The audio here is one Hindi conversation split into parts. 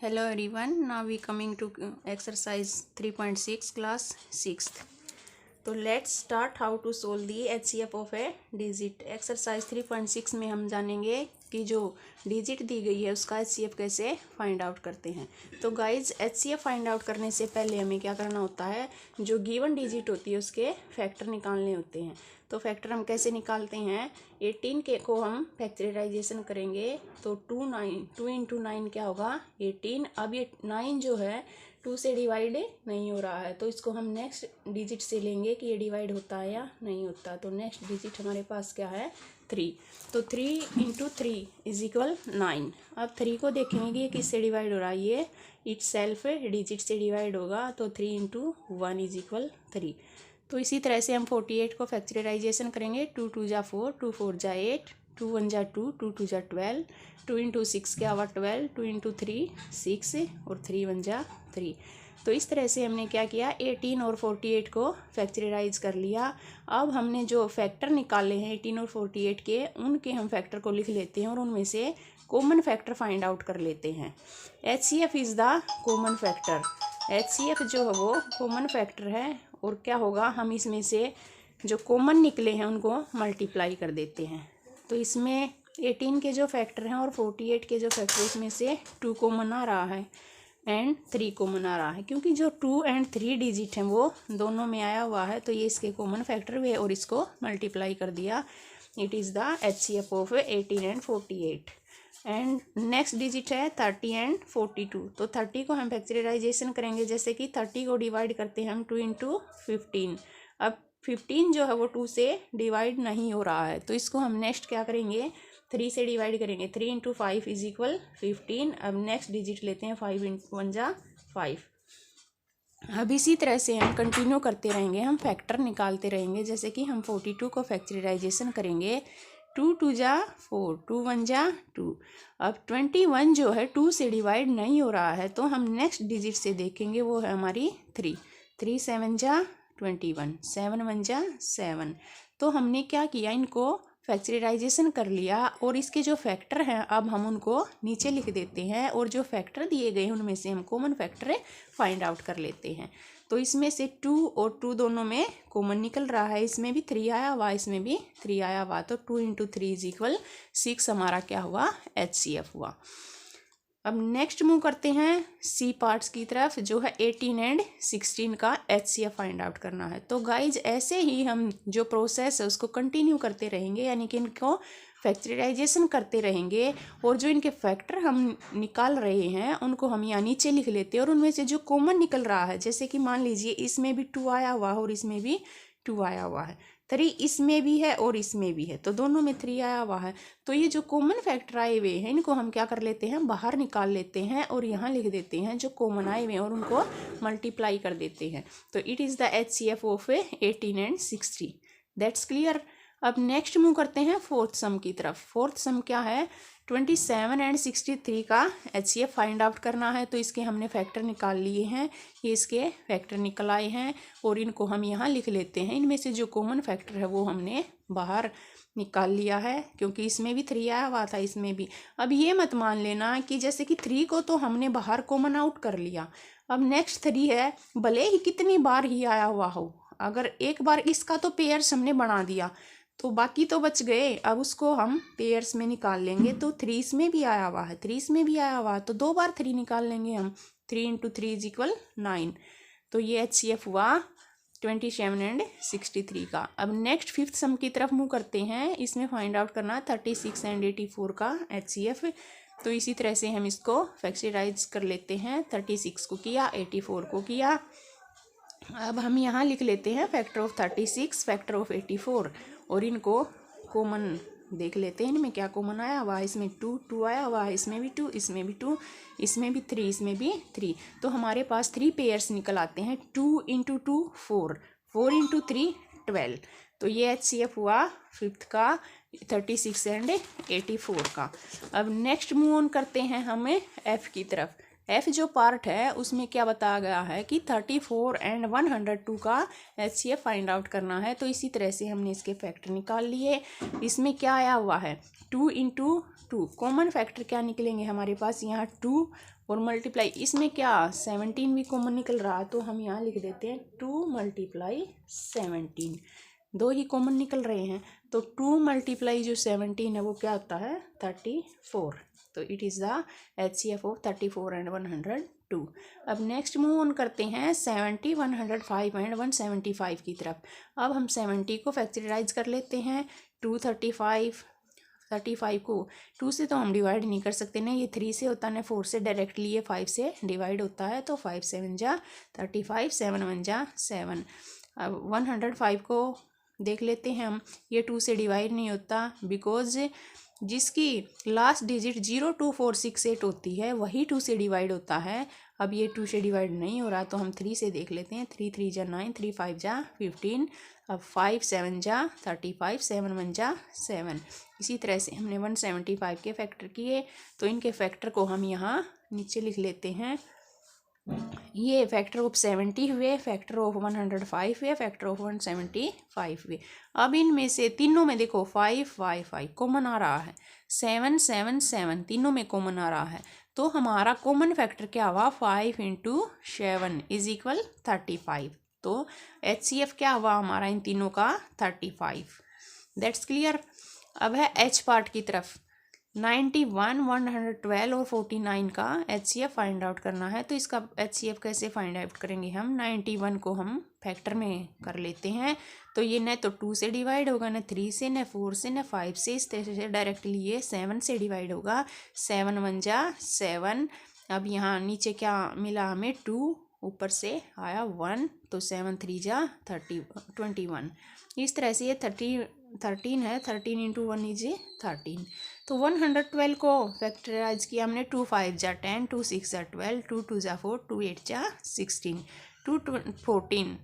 Hello everyone, now we coming to exercise 3.6 class 6th. तो let's start how to solve the HCF of a digit. Exercise 3.6 में हम जानेंगे कि जो डिजिट दी गई है उसका HCF कैसे फाइंड आउट करते हैं। तो गाइज HCF फाइंड आउट करने से पहले हमें क्या करना होता है, जो गिवन डिजिट होती है उसके फैक्टर निकालने होते हैं। तो फैक्टर हम कैसे निकालते हैं, 18 के को हम फैक्टराइजेशन करेंगे तो 2 इंटू 9 क्या होगा 18। अब ये 9 जो है 2 से डिवाइड नहीं हो रहा है, तो इसको हम नेक्स्ट डिजिट से लेंगे कि ये डिवाइड होता है या नहीं होता। तो नेक्स्ट डिजिट हमारे पास क्या है 3। तो 3 इंटू 3 इज इक्वल 9। अब 3 को देखेंगे कि ये किससे डिवाइड हो रहा है, ये इट सेल्फ डिजिट से डिवाइड होगा। तो 3 इंटू 1 इज इक्वल 3। तो इसी तरह से हम 48 को फैक्टराइजेशन करेंगे। 2 2 जा 4, 2 4 जा 8, 2 1 जा 2, 2 2 जा 12, 2 इंटू 6 क्या हुआ 12, 2 इंटू 3 6 और 3 1 जा 3। तो इस तरह से हमने क्या किया, 18 और 48 को फैक्टराइज कर लिया। अब हमने जो फैक्टर निकाले हैं 18 और 48 के, उनके हम फैक्टर को लिख लेते हैं और उनमें से कॉमन फैक्टर फाइंड आउट कर लेते हैं। HCF is the common factor. HCF जो है वो कॉमन फैक्टर है, और क्या होगा, हम इसमें से जो कॉमन निकले हैं उनको मल्टीप्लाई कर देते हैं। तो इसमें 18 के जो फैक्टर हैं और 48 के जो फैक्टर, इसमें से 2 कॉमन आ रहा है एंड 3 कॉमन आ रहा है, क्योंकि जो 2 एंड 3 डिजिट हैं वो दोनों में आया हुआ है। तो ये इसके कॉमन फैक्टर हुए और इसको मल्टीप्लाई कर दिया। It is the HCF of 18 and 48। And next digit है 30 एंड 42। तो 30 को हम फैक्टराइजेशन करेंगे, जैसे कि 30 को डिवाइड करते हैं हम 2 इंटू 15। अब 15 जो है वो 2 से डिवाइड नहीं हो रहा है, तो इसको हम नेक्स्ट क्या करेंगे 3 से डिवाइड करेंगे। 3 इंटू 5 इज इक्वल 15। अब नेक्स्ट डिजिट लेते हैं 5 इंटू 1 जा 5। अब इसी तरह से हम कंटिन्यू करते रहेंगे, हम फैक्टर निकालते रहेंगे। जैसे कि हम 42 को फैक्टराइजेशन करेंगे, 2 2 जा 4, 2 1 जा 2। अब 21 जो है 2 से डिवाइड नहीं हो रहा है, तो हम नेक्स्ट डिजिट से देखेंगे, वो है हमारी 3। 3 7 जा 21, 7 1 जा 7। तो हमने क्या किया, इनको फैक्टराइजेशन कर लिया और इसके जो फैक्टर हैं अब हम उनको नीचे लिख देते हैं, और जो फैक्टर दिए गए हैं उनमें से हम कॉमन फैक्टर फाइंड आउट कर लेते हैं। तो इसमें से 2 और 2 दोनों में कॉमन निकल रहा है, इसमें भी 3 आया हुआ, इसमें भी 3 आया हुआ। तो 2 इंटू 3 इज इक्वल 6 हमारा क्या हुआ HCF हुआ। अब नेक्स्ट मूव करते हैं सी पार्ट्स की तरफ, जो है 18 एंड 16 का HCF फाइंड आउट करना है। तो गाइज ऐसे ही हम जो प्रोसेस है उसको कंटिन्यू करते रहेंगे, यानी कि इनको फैक्टराइजेशन करते रहेंगे, और जो इनके फैक्टर हम निकाल रहे हैं उनको हम यहाँ नीचे लिख लेते हैं, और उनमें से जो कॉमन निकल रहा है, जैसे कि मान लीजिए इसमें भी 2 आया हुआ है और इसमें भी 2 आया हुआ है, 3 इसमें भी है और इसमें भी है, तो दोनों में 3 आया हुआ है। तो ये जो कॉमन फैक्टर आए हुए हैं इनको हम क्या कर लेते हैं, बाहर निकाल लेते हैं और यहाँ लिख देते हैं जो कॉमन आए हुए हैं, और उनको मल्टीप्लाई कर देते हैं। तो it is the HCF of 18 and 60। That's clear. अब नेक्स्ट मूव करते हैं फोर्थ सम की तरफ। फोर्थ सम क्या है, 27 एंड 63 का HCF फाइंड आउट करना है। तो इसके हमने फैक्टर निकाल लिए हैं, ये इसके फैक्टर निकल आए हैं, और इनको हम यहाँ लिख लेते हैं। इनमें से जो कॉमन फैक्टर है वो हमने बाहर निकाल लिया है, क्योंकि इसमें भी 3 आया हुआ था, इसमें भी। अब ये मत मान लेना कि जैसे कि 3 को तो हमने बाहर कॉमन आउट कर लिया, अब नेक्स्ट 3 है, भले ही कितनी बार ही आया हुआ हो, अगर एक बार इसका तो पेयर्स हमने बना दिया तो बाकी तो बच गए, अब उसको हम पेयर्स में निकाल लेंगे। तो 3 इसमें भी आया हुआ है, 3 इसमें भी आया हुआ है, तो 2 बार 3 निकाल लेंगे हम। 3 इंटू 3 इज इक्वल 9। तो ये HCF हुआ 27 एंड 63 का। अब नेक्स्ट फिफ्थ सम की तरफ मूव करते हैं, इसमें फाइंड आउट करना है 36 एंड 84 का HCF। तो इसी तरह से हम इसको फैक्टराइज कर लेते हैं। 36 को किया, 84 को किया। अब हम यहाँ लिख लेते हैं फैक्टर ऑफ 36, फैक्टर ऑफ 84, और इनको कॉमन देख लेते हैं, इनमें क्या कॉमन आया हुआ है। इसमें 2 2 आया हुआ है, इसमें भी 2, इसमें भी 2, इसमें भी 3, इसमें भी 3। तो हमारे पास 3 पेयर्स निकल आते हैं। 2 इंटू 2 4, 4 इंटू 3 12। तो ये HCF हुआ फिफ्थ का 36 एंड 84 का। अब नेक्स्ट मूव ऑन करते हैं हमें F की तरफ। एफ जो पार्ट है उसमें क्या बताया गया है कि 34 एंड 102 का HCF फाइंड आउट करना है। तो इसी तरह से हमने इसके फैक्टर निकाल लिए। इसमें क्या आया हुआ है 2 × 2, कॉमन फैक्टर क्या निकलेंगे हमारे पास यहाँ 2 और मल्टीप्लाई, इसमें क्या 17 भी कॉमन निकल रहा है तो हम यहाँ लिख देते हैं 2 × 17, दो ही कॉमन निकल रहे हैं तो 2 × जो 17 है वो क्या होता है 34। तो it is the HCF of 34 and 102। अब नेक्स्ट मूव ऑन करते हैं 70, 105 एंड 175 की तरफ। अब हम 70 को फैक्टराइज कर लेते हैं 35 को 2 से तो हम डिवाइड नहीं कर सकते ना, ये 3 से होता है ना 4 से डायरेक्टली, ये 5 से डिवाइड होता है तो 5 7 जा 35, 7 1 जा 7। अब 105 को देख लेते हैं हम, ये 2 से डिवाइड नहीं होता बिकॉज जिसकी लास्ट डिजिट 0 2 4 6 8 होती है वही 2 से डिवाइड होता है। अब ये 2 से डिवाइड नहीं हो रहा तो हम 3 से देख लेते हैं, 3 3 जा 9, 3 5 जा 15, अब 5 7 जा 35, 7 1 जा 7। इसी तरह से हमने 175 के फैक्टर किए तो इनके फैक्टर को हम यहाँ नीचे लिख लेते हैं। ये फैक्टर ऑफ 70 हुए, फैक्टर ऑफ 105 हुए, फैक्टर ऑफ 175 हुए। अब इनमें से तीनों में देखो 5 5 5 कॉमन आ रहा है, 7 7 7 तीनों में कॉमन आ रहा है तो हमारा कॉमन फैक्टर क्या हुआ 5 × 7 = 35। तो HCF क्या हुआ हमारा इन तीनों का 35। That's clear. अब है H पार्ट की तरफ, 91 112 और 49 का HCF फाइंड आउट करना है। तो इसका HCF कैसे फाइंड आउट करेंगे हम, 91 को हम फैक्टर में कर लेते हैं तो ये न तो 2 से डिवाइड होगा, न 3 से, न 4 से, न 5 से, इस तरह से डायरेक्टली ये 7 से डिवाइड होगा, 7 1 जा 7। अब यहाँ नीचे क्या मिला हमें 2, ऊपर से आया 1 तो 7 3 जा 21। इस तरह से ये 13 है, 13 × 1 = 13। तो 112 को फैक्टराइज किया हमने, 2 5 जा 10, 2 6 जा 12, 2 2 जा 4, 2 8 जा 16, 2 14,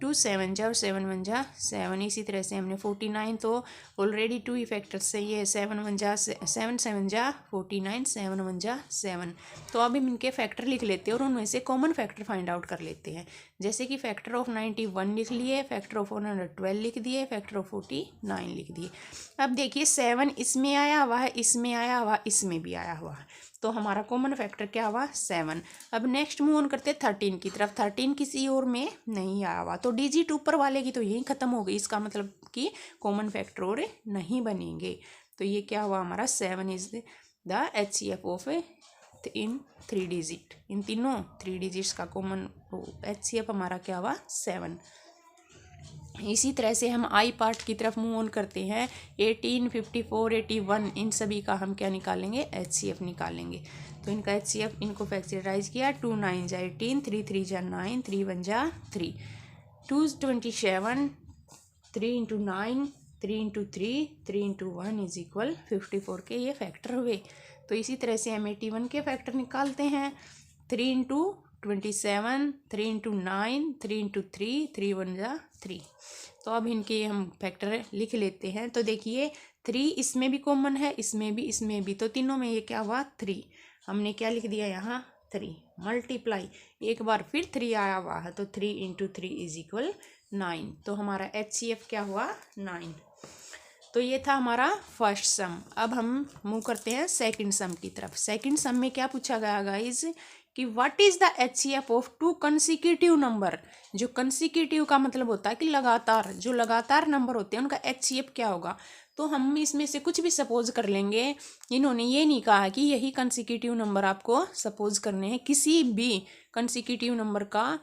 2 7 जा और 7 1 जा 7। इसी तरह से हमने 49 तो ऑलरेडी 2 ही फैक्टर से ये 7 1 जा 7 7 जा 49, 7 1 जा 7। तो अब हम इनके फैक्टर लिख लेते हैं और उनमें से कॉमन फैक्टर फाइंड आउट कर लेते हैं। जैसे कि फैक्टर ऑफ 91 लिख लिए, फैक्टर ऑफ 112 लिख दिए, फैक्टर ऑफ 49 लिख दिए। अब देखिए 7 इसमें आया हुआ है, इसमें आया हुआ, इसमें भी आया हुआ है तो हमारा कॉमन फैक्टर क्या हुआ 7। अब नेक्स्ट मूव ऑन करते 13 की तरफ, 13 किसी और में नहीं आया हुआ तो डिजिट ऊपर वाले की तो यही खत्म हो गई, इसका मतलब कि कॉमन फैक्टर और नहीं बनेंगे। तो ये क्या हुआ हमारा 7 इज द HCF ऑफ इन 3 डिजिट, इन तीनों 3 डिजिट्स का कॉमन HCF हमारा क्या हुआ 7। इसी तरह से हम आई पार्ट की तरफ मूव ऑन करते हैं, 18 54 81 इन सभी का हम क्या निकालेंगे HCF निकालेंगे। तो इनका HCF इनको फैक्टराइज किया, 2 9 जा 18, 3 3 जा 9, 3 1 जा 3, 2 27, 3 × 9, 3 × 3, 3 × 1 = 54 के ये फैक्टर हुए। तो इसी तरह से हम 81 के फैक्टर निकालते हैं, 3 × 27, 3 × 9, 3 × 3, 3 1 जा 3। तो अब इनके हम फैक्टर लिख लेते हैं। तो देखिए 3 इसमें भी कॉमन है, इसमें भी, इसमें भी, तो तीनों में ये क्या हुआ 3। हमने क्या लिख दिया यहाँ 3 मल्टीप्लाई, एक बार फिर 3 आया हुआ है तो 3 × 3 = 9। तो हमारा HCF क्या हुआ 9। तो ये था हमारा फर्स्ट सम। अब हम मूव करते हैं सेकंड सम की तरफ। सेकंड सम में क्या पूछा गया गाइज कि what is the HCF of 2 consecutive number. जो कंसेक्यूटिव का मतलब होता है कि लगातार, जो लगातार नंबर होते हैं उनका HCF क्या होगा। तो हम इसमें से कुछ भी सपोज कर लेंगे, इन्होंने ये नहीं कहा कि यही कंसेक्यूटिव नंबर आपको सपोज करने हैं, किसी भी कंसेक्यूटिव नंबर का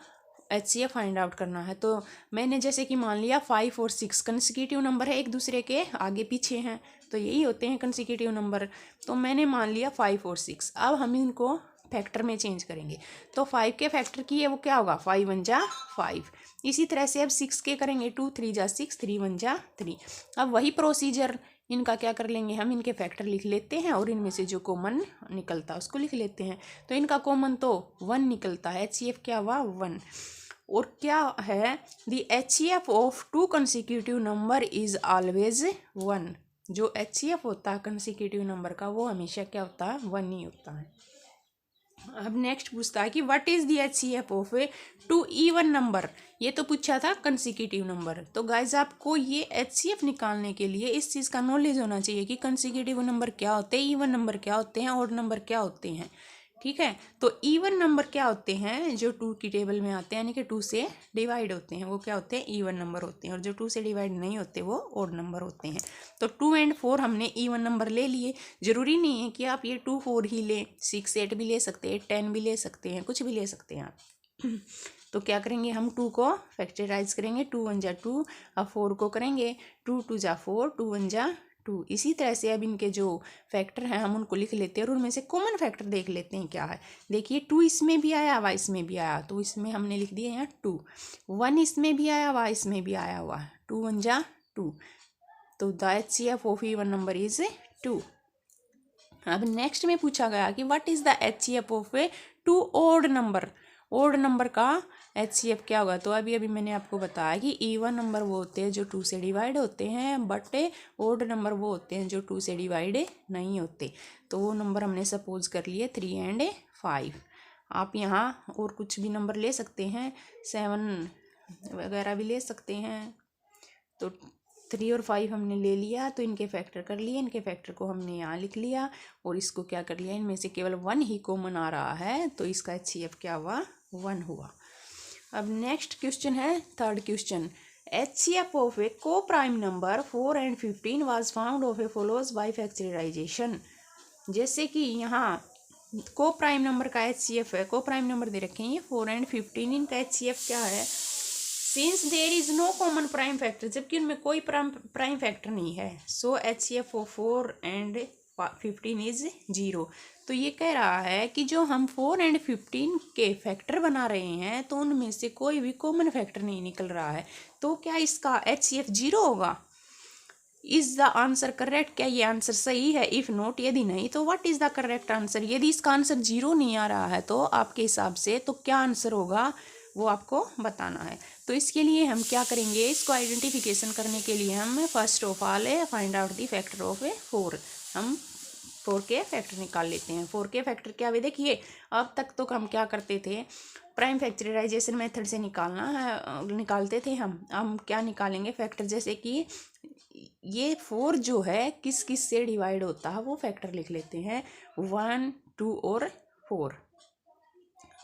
HCF फाइंड आउट करना है। तो मैंने जैसे कि मान लिया 5 और 6 कंसेक्यूटिव नंबर है, एक दूसरे के आगे पीछे हैं तो यही होते हैं कंसेक्यूटिव नंबर। तो मैंने मान लिया 5 और 6, अब हम इनको फैक्टर में चेंज करेंगे। तो 5 के फैक्टर की है वो क्या होगा 5 1 जा 5। इसी तरह से अब 6 के करेंगे, 2 3 जा 6, 3 1 जा 3। अब वही प्रोसीजर इनका क्या कर लेंगे हम, इनके फैक्टर लिख लेते हैं और इनमें से जो कॉमन निकलता है उसको लिख लेते हैं। तो इनका कॉमन तो 1 निकलता है, HCF क्या हुआ 1। और क्या है the HCF of 2 consecutive number is always 1। जो HCF होता है कंसेक्यूटिव नंबर का वो हमेशा क्या होता है 1 ही होता है। अब नेक्स्ट पूछता है कि what is the HCF of A 2 even number. ये तो पूछा था कंसेक्यूटिव नंबर। तो गाइज आपको ये HCF निकालने के लिए इस चीज़ का नॉलेज होना चाहिए कि कंसेक्यूटिव नंबर क्या होते हैं, इवन नंबर क्या होते हैं, ऑड नंबर क्या होते हैं। ठीक है, तो इवन नंबर क्या होते हैं, जो 2 की टेबल में आते हैं, यानी कि 2 से डिवाइड होते हैं, वो क्या होते हैं, इवन नंबर होते हैं। और जो 2 से डिवाइड नहीं होते वो ऑड नंबर होते हैं। तो 2 और 4 हमने इवन नंबर ले लिए। जरूरी नहीं है कि आप ये 2 4 ही लें, 6 8 भी ले सकते हैं, 10 भी ले सकते हैं, कुछ भी ले सकते हैं आप। तो क्या करेंगे, हम 2 को फैक्टराइज करेंगे, 2 1 जा 2। अब 4 को करेंगे 2 2 जा 4, 2 1 जा 2। इसी तरह से अब इनके जो फैक्टर हैं हम उनको लिख लेते हैं और उनमें से कॉमन फैक्टर देख लेते हैं क्या है। देखिए 2 इसमें भी आया, y इसमें भी आया, तो इसमें हमने लिख दिया यहाँ 2। 1 इसमें भी आया, y इसमें भी आया हुआ, 2 1 जा 2। तो the HCF of even number is 2। अब नेक्स्ट में पूछा गया कि what is the HCF of A 2 odd number. Odd number का HCF क्या होगा। तो अभी अभी मैंने आपको बताया कि इवन नंबर वो होते हैं जो 2 से डिवाइड होते हैं, बट ऑड नंबर वो होते हैं जो 2 से डिवाइड नहीं होते। तो वो नंबर हमने सपोज कर लिए 3 और 5। आप यहाँ और कुछ भी नंबर ले सकते हैं, 7 वगैरह भी ले सकते हैं। तो 3 और 5 हमने ले लिया, तो इनके फैक्टर कर लिए, इनके फैक्टर को हमने यहाँ लिख लिया और इसको क्या कर लिया, इनमें से केवल 1 ही कॉमन आ रहा है, तो इसका HCF क्या हुआ, 1 हुआ। अब नेक्स्ट क्वेश्चन है, third question. HCF of a coprime number 4 और 15 was found of a follows by factorisation. जैसे कि यहाँ को प्राइम नंबर का HCF है, को प्राइम नंबर दे रखे हैं ये 4 और 15, इनका HCF क्या है। Since there is no common prime factor, जबकि उनमें कोई प्राइम फैक्टर नहीं है, सो HCF ऑफ 4 और 15 इज 0। तो ये कह रहा है कि जो हम 4 और 15 के फैक्टर बना रहे हैं तो उनमें से कोई भी कॉमन फैक्टर नहीं निकल रहा है। तो क्या इसका HCF 0 होगा। इज द आंसर करेक्ट, क्या ये आंसर सही है। इफ नॉट, यदि नहीं तो what is the correct answer. यदि इसका आंसर 0 नहीं आ रहा है तो आपके हिसाब से तो क्या आंसर होगा वो आपको बताना है। तो इसके लिए हम क्या करेंगे, इसको आइडेंटिफिकेशन करने के लिए हम first of all find out the factor of 4। हम 4 के फैक्टर निकाल लेते हैं। 4 के फैक्टर क्या हुए, देखिए अब तक तो हम क्या करते थे, प्राइम फैक्टराइजेशन मेथड से निकालते थे हम क्या निकालेंगे फैक्टर। जैसे कि ये 4 जो है किस किस से डिवाइड होता है वो फैक्टर लिख लेते हैं, 1 2 और 4।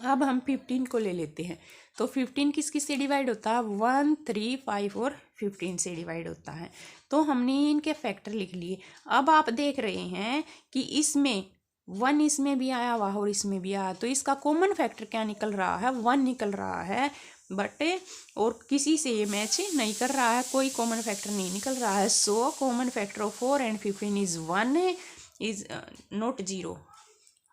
अब हम 15 को ले लेते हैं, तो 15 किस किस से डिवाइड होता है, 1 3 5 और 15 से डिवाइड होता है। तो हमने इनके फैक्टर लिख लिए। अब आप देख रहे हैं कि इसमें 1 इसमें भी आया हुआ और इसमें भी आया, तो इसका कॉमन फैक्टर क्या निकल रहा है, 1 निकल रहा है। बट और किसी से ये मैच नहीं कर रहा है, कोई कॉमन फैक्टर नहीं निकल रहा है। सो कॉमन फैक्टर ऑफ 4 और 15 इज 1 इज नॉट 0।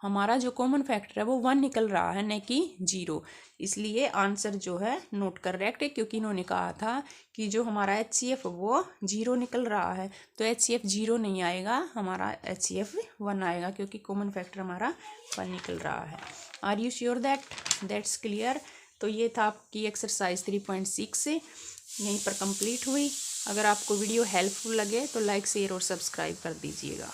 हमारा जो कॉमन फैक्टर है वो 1 निकल रहा है, न कि 0। इसलिए आंसर जो है नोट करेक्ट है, क्योंकि इन्होंने कहा था कि जो हमारा HCF वो 0 निकल रहा है। तो HCF 0 नहीं आएगा, हमारा HCF 1 आएगा, क्योंकि कॉमन फैक्टर हमारा 1 निकल रहा है। Are you sure that's clear. तो ये था आपकी एक्सरसाइज 3.6 यहीं पर कंप्लीट हुई। अगर आपको वीडियो हेल्पफुल लगे तो लाइक शेयर और सब्सक्राइब कर दीजिएगा।